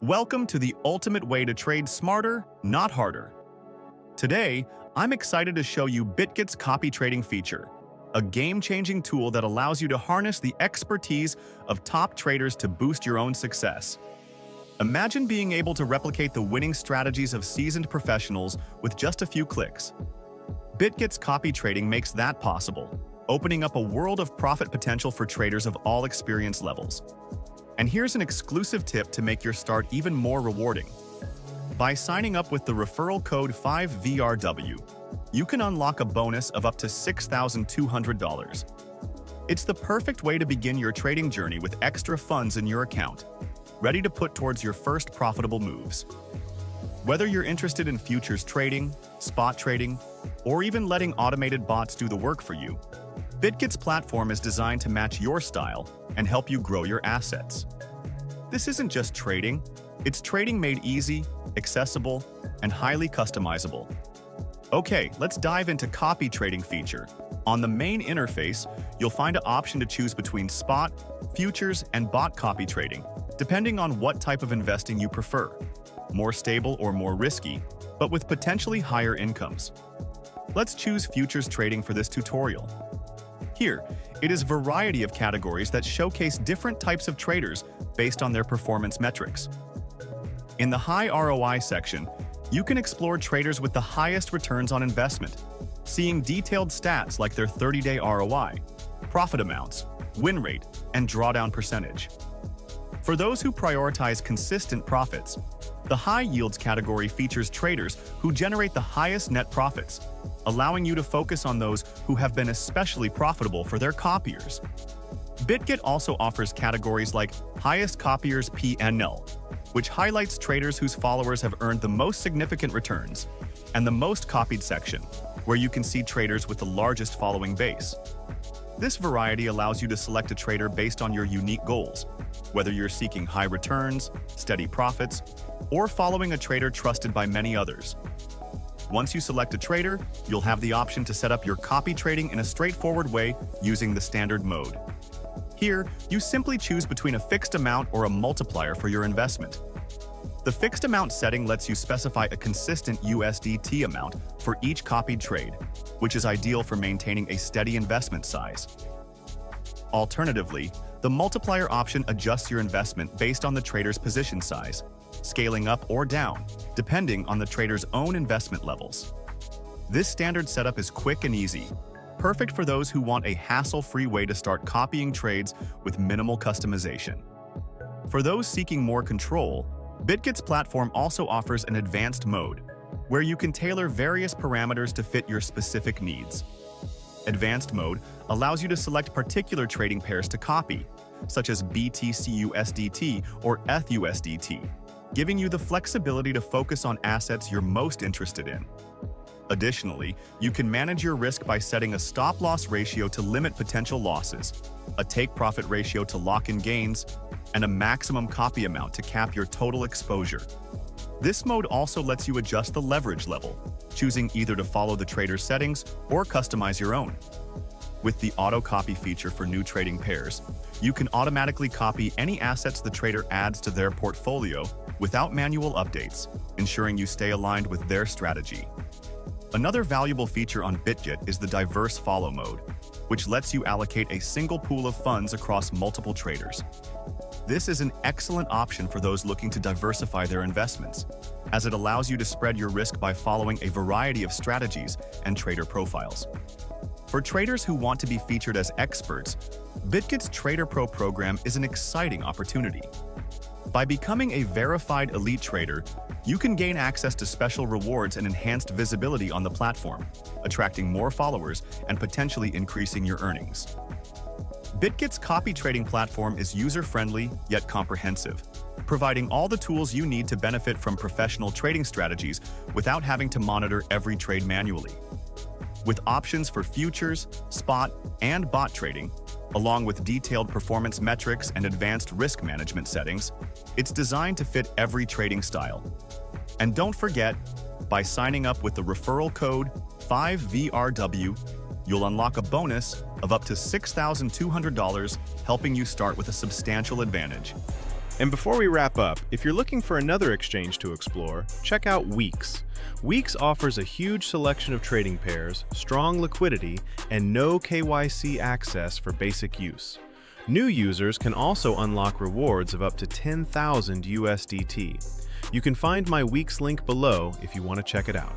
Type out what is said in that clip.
Welcome to the ultimate way to trade smarter, not harder. Today, I'm excited to show you Bitget's copy trading feature, a game-changing tool that allows you to harness the expertise of top traders to boost your own success. Imagine being able to replicate the winning strategies of seasoned professionals with just a few clicks. Bitget's copy trading makes that possible, opening up a world of profit potential for traders of all experience levels. And here's an exclusive tip to make your start even more rewarding. By signing up with the referral code 5VRW, you can unlock a bonus of up to $6,200. It's the perfect way to begin your trading journey with extra funds in your account, ready to put towards your first profitable moves. Whether you're interested in futures trading, spot trading, or even letting automated bots do the work for you, Bitget's platform is designed to match your style and help you grow your assets. This isn't just trading, it's trading made easy, accessible, and highly customizable. Okay, let's dive into copy trading feature. On the main interface, you'll find an option to choose between spot, futures, and bot copy trading, depending on what type of investing you prefer. More stable or more risky, but with potentially higher incomes. Let's choose futures trading for this tutorial. Here, it is a variety of categories that showcase different types of traders based on their performance metrics. In the high ROI section, you can explore traders with the highest returns on investment, seeing detailed stats like their 30-day ROI, profit amounts, win rate, and drawdown percentage. For those who prioritize consistent profits, the high yields category features traders who generate the highest net profits, allowing you to focus on those who have been especially profitable for their copiers. Bitget also offers categories like highest copiers PNL, which highlights traders whose followers have earned the most significant returns, and the most copied section, where you can see traders with the largest following base. This variety allows you to select a trader based on your unique goals, whether you're seeking high returns, steady profits, or following a trader trusted by many others. Once you select a trader, you'll have the option to set up your copy trading in a straightforward way using the standard mode. Here, you simply choose between a fixed amount or a multiplier for your investment. The fixed amount setting lets you specify a consistent USDT amount for each copied trade, which is ideal for maintaining a steady investment size. Alternatively, the multiplier option adjusts your investment based on the trader's position size, scaling up or down, depending on the trader's own investment levels. This standard setup is quick and easy, perfect for those who want a hassle-free way to start copying trades with minimal customization. For those seeking more control, Bitget's platform also offers an advanced mode, where you can tailor various parameters to fit your specific needs. Advanced mode allows you to select particular trading pairs to copy, such as BTCUSDT or ETHUSDT, giving you the flexibility to focus on assets you're most interested in. Additionally, you can manage your risk by setting a stop-loss ratio to limit potential losses, a take-profit ratio to lock in gains, and a maximum copy amount to cap your total exposure. This mode also lets you adjust the leverage level, choosing either to follow the trader's settings or customize your own. With the auto copy feature for new trading pairs, you can automatically copy any assets the trader adds to their portfolio without manual updates, ensuring you stay aligned with their strategy. Another valuable feature on Bitget is the diverse follow mode, which lets you allocate a single pool of funds across multiple traders. This is an excellent option for those looking to diversify their investments, as it allows you to spread your risk by following a variety of strategies and trader profiles. For traders who want to be featured as experts, Bitget's Trader Pro program is an exciting opportunity. By becoming a verified elite trader, you can gain access to special rewards and enhanced visibility on the platform, attracting more followers and potentially increasing your earnings. Bitget's copy trading platform is user-friendly yet comprehensive, providing all the tools you need to benefit from professional trading strategies without having to monitor every trade manually. With options for futures, spot, and bot trading, along with detailed performance metrics and advanced risk management settings, it's designed to fit every trading style. And don't forget, by signing up with the referral code 5VRW, you'll unlock a bonus of up to $6,200, helping you start with a substantial advantage. And before we wrap up, if you're looking for another exchange to explore, check out Weeks. Weeks offers a huge selection of trading pairs, strong liquidity, and no KYC access for basic use. New users can also unlock rewards of up to 10,000 USDT. You can find my Weeks link below if you want to check it out.